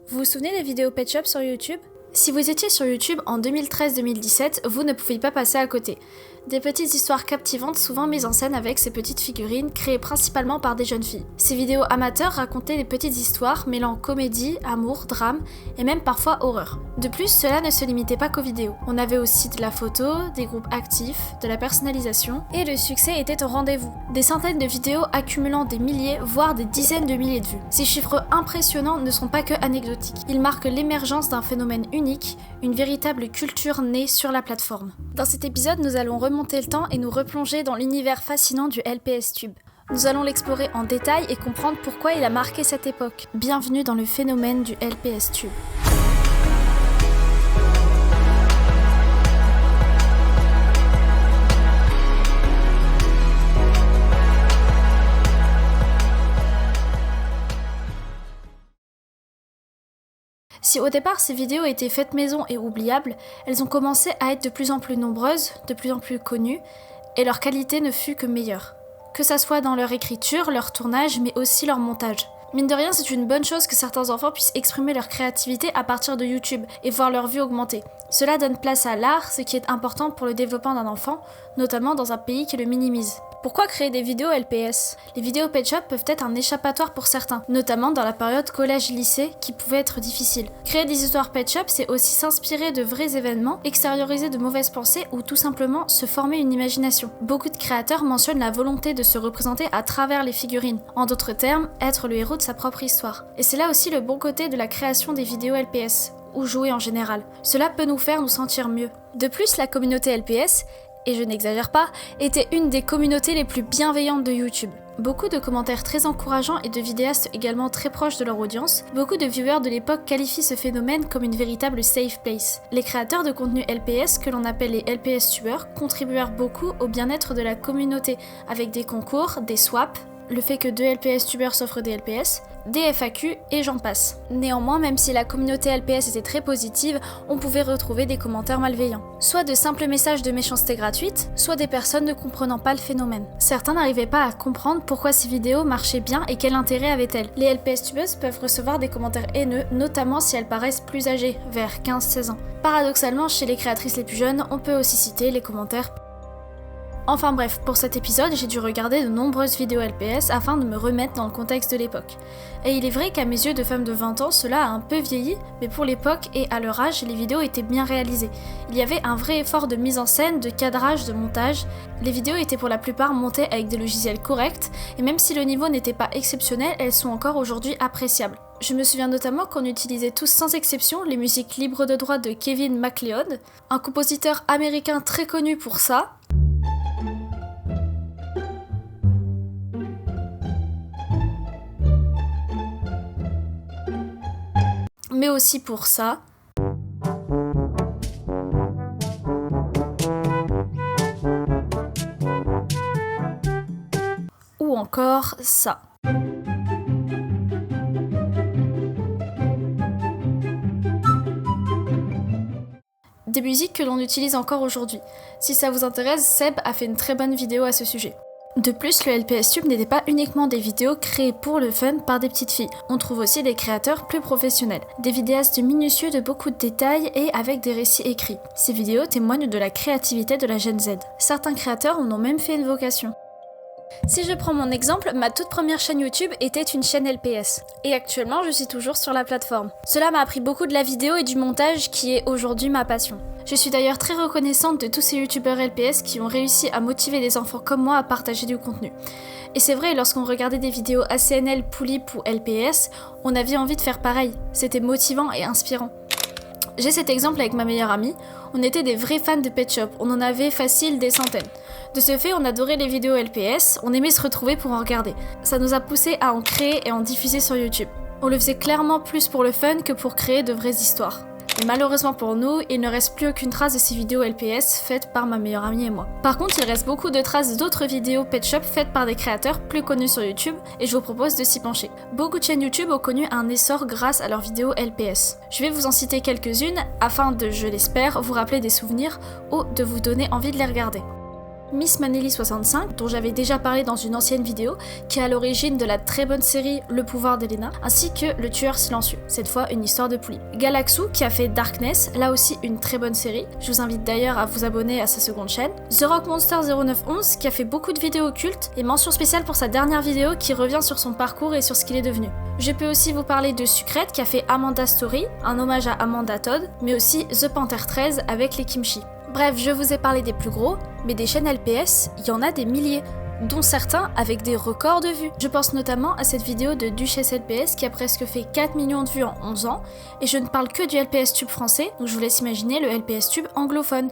Vous vous souvenez des vidéos Pet Shop sur YouTube ? Si vous étiez sur YouTube en 2013-2017, vous ne pouviez pas passer à côté. Des petites histoires captivantes souvent mises en scène avec ces petites figurines créées principalement par des jeunes filles. Ces vidéos amateurs racontaient des petites histoires mêlant comédie, amour, drame et même parfois horreur. De plus, cela ne se limitait pas qu'aux vidéos. On avait aussi de la photo, des groupes actifs, de la personnalisation et le succès était au rendez-vous. Des centaines de vidéos accumulant des milliers voire des dizaines de milliers de vues. Ces chiffres impressionnants ne sont pas que anecdotiques. Ils marquent l'émergence d'un phénomène unique, une véritable culture née sur la plateforme. Dans cet épisode, nous allons remonter le temps et nous replonger dans l'univers fascinant du LPSTube. Nous allons l'explorer en détail et comprendre pourquoi il a marqué cette époque. Bienvenue dans le phénomène du LPSTube. Si au départ ces vidéos étaient faites maison et oubliables, elles ont commencé à être de plus en plus nombreuses, de plus en plus connues, et leur qualité ne fut que meilleure. Que ça soit dans leur écriture, leur tournage, mais aussi leur montage. Mine de rien, c'est une bonne chose que certains enfants puissent exprimer leur créativité à partir de YouTube et voir leur vue augmenter. Cela donne place à l'art, ce qui est important pour le développement d'un enfant, notamment dans un pays qui le minimise. Pourquoi créer des vidéos LPS ? Les vidéos Pet Shop peuvent être un échappatoire pour certains, notamment dans la période collège-lycée qui pouvait être difficile. Créer des histoires Pet Shop, c'est aussi s'inspirer de vrais événements, extérioriser de mauvaises pensées ou tout simplement se former une imagination. Beaucoup de créateurs mentionnent la volonté de se représenter à travers les figurines. En d'autres termes, être le héros de sa propre histoire. Et c'est là aussi le bon côté de la création des vidéos LPS, ou jouer en général. Cela peut nous faire nous sentir mieux. De plus, la communauté LPS, et je n'exagère pas, était une des communautés les plus bienveillantes de YouTube. Beaucoup de commentaires très encourageants et de vidéastes également très proches de leur audience, beaucoup de viewers de l'époque qualifient ce phénomène comme une véritable safe place. Les créateurs de contenu LPS, que l'on appelle les LPS-tubeurs, contribuèrent beaucoup au bien-être de la communauté, avec des concours, des swaps, le fait que 2 LPS-tubeurs s'offrent des LPS, des FAQ et j'en passe. Néanmoins, même si la communauté LPS était très positive, on pouvait retrouver des commentaires malveillants. Soit de simples messages de méchanceté gratuite, soit des personnes ne comprenant pas le phénomène. Certains n'arrivaient pas à comprendre pourquoi ces vidéos marchaient bien et quel intérêt avaient-elles. Les LPS-tubeuses peuvent recevoir des commentaires haineux, notamment si elles paraissent plus âgées, vers 15-16 ans. Paradoxalement, chez les créatrices les plus jeunes, on peut aussi citer les commentaires. Enfin bref, pour cet épisode, j'ai dû regarder de nombreuses vidéos LPS afin de me remettre dans le contexte de l'époque. Et il est vrai qu'à mes yeux de femme de 20 ans, cela a un peu vieilli, mais pour l'époque et à leur âge, les vidéos étaient bien réalisées. Il y avait un vrai effort de mise en scène, de cadrage, de montage. Les vidéos étaient pour la plupart montées avec des logiciels corrects, et même si le niveau n'était pas exceptionnel, elles sont encore aujourd'hui appréciables. Je me souviens notamment qu'on utilisait tous sans exception les musiques libres de droit de Kevin MacLeod, un compositeur américain très connu pour ça, mais aussi pour ça. Ou encore ça. Des musiques que l'on utilise encore aujourd'hui. Si ça vous intéresse, Seb a fait une très bonne vidéo à ce sujet. De plus, le LPSTube n'était pas uniquement des vidéos créées pour le fun par des petites filles. On trouve aussi des créateurs plus professionnels, des vidéastes minutieux de beaucoup de détails et avec des récits écrits. Ces vidéos témoignent de la créativité de la Gen Z. Certains créateurs en ont même fait une vocation. Si je prends mon exemple, ma toute première chaîne YouTube était une chaîne LPS. Et actuellement, je suis toujours sur la plateforme. Cela m'a appris beaucoup de la vidéo et du montage qui est aujourd'hui ma passion. Je suis d'ailleurs très reconnaissante de tous ces youtubeurs LPS qui ont réussi à motiver des enfants comme moi à partager du contenu. Et c'est vrai, lorsqu'on regardait des vidéos ACNL, Poulip ou LPS, on avait envie de faire pareil. C'était motivant et inspirant. J'ai cet exemple avec ma meilleure amie, on était des vrais fans de Pet Shop, on en avait facile des centaines. De ce fait, on adorait les vidéos LPS, on aimait se retrouver pour en regarder. Ça nous a poussé à en créer et en diffuser sur YouTube. On le faisait clairement plus pour le fun que pour créer de vraies histoires. Et malheureusement pour nous, il ne reste plus aucune trace de ces vidéos LPS faites par ma meilleure amie et moi. Par contre, il reste beaucoup de traces d'autres vidéos Pet Shop faites par des créateurs plus connus sur YouTube et je vous propose de s'y pencher. Beaucoup de chaînes YouTube ont connu un essor grâce à leurs vidéos LPS. Je vais vous en citer quelques-unes afin de, je l'espère, vous rappeler des souvenirs ou de vous donner envie de les regarder. Miss Manely 65, dont j'avais déjà parlé dans une ancienne vidéo, qui est à l'origine de la très bonne série Le pouvoir d'Elena, ainsi que Le tueur silencieux, cette fois une histoire de poulie. Galaxu, qui a fait Darkness, là aussi une très bonne série, je vous invite d'ailleurs à vous abonner à sa seconde chaîne. The Rock Monster 0911, qui a fait beaucoup de vidéos cultes, et mention spéciale pour sa dernière vidéo qui revient sur son parcours et sur ce qu'il est devenu. Je peux aussi vous parler de Sucrète, qui a fait Amanda Story, un hommage à Amanda Todd, mais aussi The Panther 13 avec les kimchi. Bref, je vous ai parlé des plus gros, mais des chaînes LPS, il y en a des milliers, dont certains avec des records de vues. Je pense notamment à cette vidéo de Duchesse LPS qui a presque fait 4 millions de vues en 11 ans, et je ne parle que du LPS Tube français, donc je vous laisse imaginer le LPS Tube anglophone.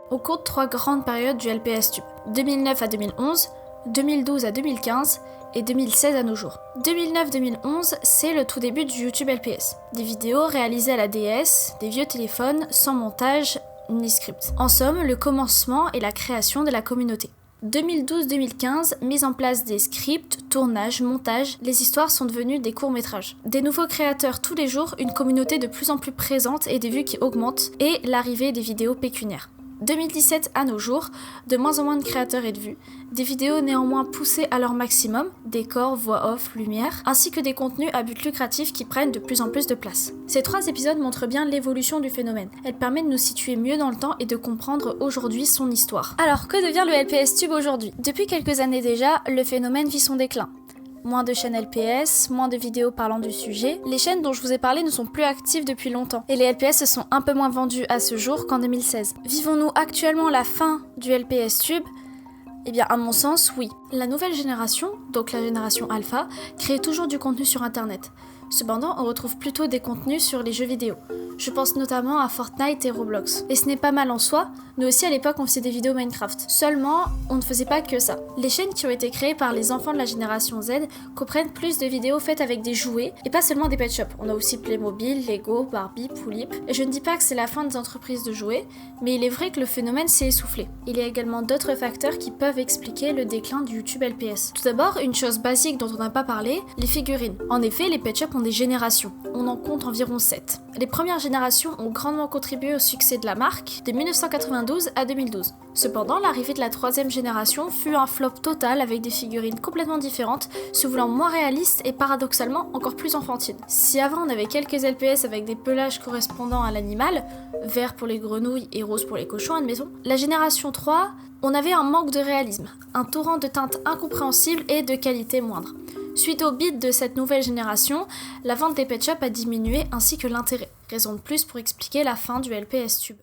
On compte 3 grandes périodes du LPS Tube, 2009 à 2011, 2012 à 2015, et 2016 à nos jours. 2009-2011, c'est le tout début du YouTube LPS. Des vidéos réalisées à la DS, des vieux téléphones, sans montage, ni script. En somme, le commencement et la création de la communauté. 2012-2015, mise en place des scripts, tournages, montages, les histoires sont devenues des courts-métrages. Des nouveaux créateurs tous les jours, une communauté de plus en plus présente et des vues qui augmentent, et l'arrivée des vidéos pécuniaires. 2017 à nos jours, de moins en moins de créateurs et de vues, des vidéos néanmoins poussées à leur maximum, décors, voix off, lumière, ainsi que des contenus à but lucratif qui prennent de plus en plus de place. Ces 3 épisodes montrent bien l'évolution du phénomène. Elle permet de nous situer mieux dans le temps et de comprendre aujourd'hui son histoire. Alors, que devient le LPS Tube aujourd'hui ? Depuis quelques années déjà, le phénomène vit son déclin. Moins de chaînes LPS, moins de vidéos parlant du sujet. Les chaînes dont je vous ai parlé ne sont plus actives depuis longtemps, et les LPS se sont un peu moins vendus à ce jour qu'en 2016. Vivons-nous actuellement la fin du LPS Tube ? Eh bien, à mon sens, oui. La nouvelle génération, donc la génération alpha, crée toujours du contenu sur internet. Cependant, on retrouve plutôt des contenus sur les jeux vidéo. Je pense notamment à Fortnite et Roblox. Et ce n'est pas mal en soi, nous aussi à l'époque on faisait des vidéos Minecraft. Seulement, on ne faisait pas que ça. Les chaînes qui ont été créées par les enfants de la génération Z comprennent plus de vidéos faites avec des jouets, et pas seulement des pet shops. On a aussi Playmobil, Lego, Barbie, Poulip. Et je ne dis pas que c'est la fin des entreprises de jouets, mais il est vrai que le phénomène s'est essoufflé. Il y a également d'autres facteurs qui peuvent expliquer le déclin du YouTube LPS. Tout d'abord, une chose basique dont on n'a pas parlé, les figurines. En effet, les pet shops ont des générations. On en compte environ 7. Les premières générations ont grandement contribué au succès de la marque de 1992 à 2012. Cependant, l'arrivée de la 3e génération fut un flop total avec des figurines complètement différentes, se voulant moins réalistes et paradoxalement encore plus enfantines. Si avant on avait quelques LPS avec des pelages correspondant à l'animal, vert pour les grenouilles et rose pour les cochons admettons, la génération 3, on avait un manque de réalisme, un torrent de teintes incompréhensibles et de qualité moindre. Suite au bid de cette nouvelle génération, la vente des pet shops a diminué ainsi que l'intérêt. Raison de plus pour expliquer la fin du LPS Tube.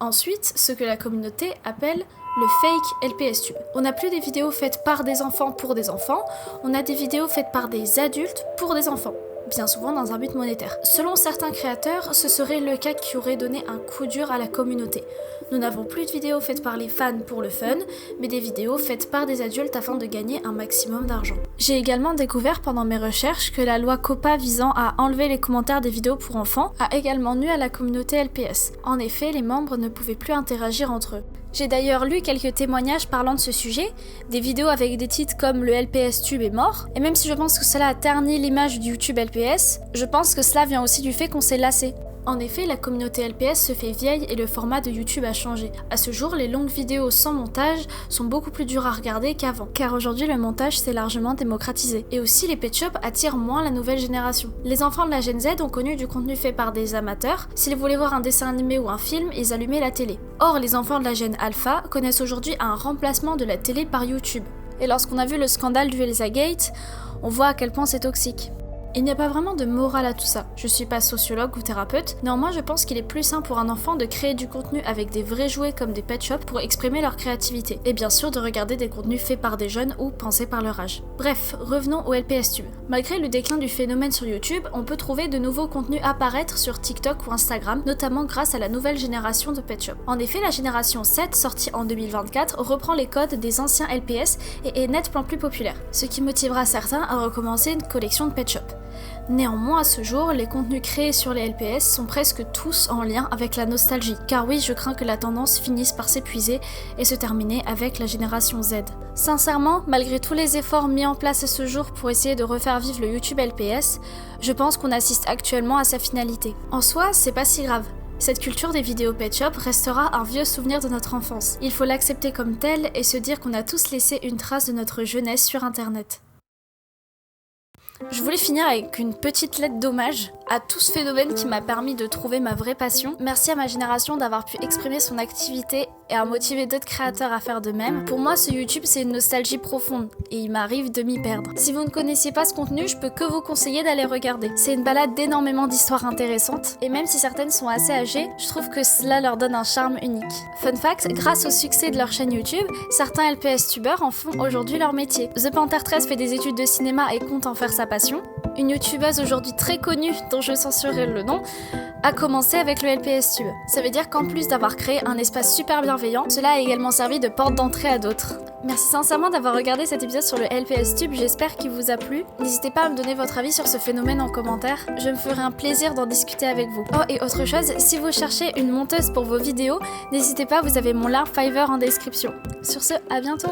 Ensuite, ce que la communauté appelle le fake LPS Tube. On n'a plus des vidéos faites par des enfants pour des enfants, on a des vidéos faites par des adultes pour des enfants. Bien souvent dans un but monétaire. Selon certains créateurs, ce serait le cas qui aurait donné un coup dur à la communauté. Nous n'avons plus de vidéos faites par les fans pour le fun, mais des vidéos faites par des adultes afin de gagner un maximum d'argent. J'ai également découvert pendant mes recherches que la loi COPPA visant à enlever les commentaires des vidéos pour enfants a également nui à la communauté LPS. En effet, les membres ne pouvaient plus interagir entre eux. J'ai d'ailleurs lu quelques témoignages parlant de ce sujet, des vidéos avec des titres comme le LPS Tube est mort, et même si je pense que cela a terni l'image du YouTube LPS, je pense que cela vient aussi du fait qu'on s'est lassé. En effet, la communauté LPS se fait vieille et le format de YouTube a changé. À ce jour, les longues vidéos sans montage sont beaucoup plus dures à regarder qu'avant, car aujourd'hui le montage s'est largement démocratisé. Et aussi, les pet shops attirent moins la nouvelle génération. Les enfants de la Gen Z ont connu du contenu fait par des amateurs. S'ils voulaient voir un dessin animé ou un film, ils allumaient la télé. Or, les enfants de la Gen Alpha connaissent aujourd'hui un remplacement de la télé par YouTube. Et lorsqu'on a vu le scandale du Elsagate, on voit à quel point c'est toxique. Il n'y a pas vraiment de morale à tout ça. Je suis pas sociologue ou thérapeute, néanmoins je pense qu'il est plus sain pour un enfant de créer du contenu avec des vrais jouets comme des pet shops pour exprimer leur créativité, et bien sûr de regarder des contenus faits par des jeunes ou pensés par leur âge. Bref, revenons au LPS Tube. Malgré le déclin du phénomène sur YouTube, on peut trouver de nouveaux contenus apparaître sur TikTok ou Instagram, notamment grâce à la nouvelle génération de pet shop. En effet, la génération 7, sortie en 2024, reprend les codes des anciens LPS et est nettement plus populaire, ce qui motivera certains à recommencer une collection de pet shop. Néanmoins, à ce jour, les contenus créés sur les LPS sont presque tous en lien avec la nostalgie, car oui, je crains que la tendance finisse par s'épuiser et se terminer avec la génération Z. Sincèrement, malgré tous les efforts mis en place à ce jour pour essayer de refaire vivre le YouTube LPS, je pense qu'on assiste actuellement à sa finalité. En soi, c'est pas si grave. Cette culture des vidéos pet shop restera un vieux souvenir de notre enfance. Il faut l'accepter comme tel et se dire qu'on a tous laissé une trace de notre jeunesse sur internet. Je voulais finir avec une petite lettre d'hommage à tout ce phénomène qui m'a permis de trouver ma vraie passion. Merci à ma génération d'avoir pu exprimer son activité et à motiver d'autres créateurs à faire de même. Pour moi, ce YouTube, c'est une nostalgie profonde et il m'arrive de m'y perdre. Si vous ne connaissiez pas ce contenu, je peux que vous conseiller d'aller regarder. C'est une balade d'énormément d'histoires intéressantes et même si certaines sont assez âgées, je trouve que cela leur donne un charme unique. Fun fact, grâce au succès de leur chaîne YouTube, certains LPS tubeurs en font aujourd'hui leur métier. The Panther 13 fait des études de cinéma et compte en faire sa passion. Une youtubeuse aujourd'hui très connue, dont je censurerai le nom, a commencé avec le LPS Tube. Ça veut dire qu'en plus d'avoir créé un espace super bienveillant, cela a également servi de porte d'entrée à d'autres. Merci sincèrement d'avoir regardé cet épisode sur le LPS Tube, j'espère qu'il vous a plu. N'hésitez pas à me donner votre avis sur ce phénomène en commentaire, je me ferai un plaisir d'en discuter avec vous. Oh et autre chose, si vous cherchez une monteuse pour vos vidéos, n'hésitez pas, vous avez mon lien Fiverr en description. Sur ce, à bientôt!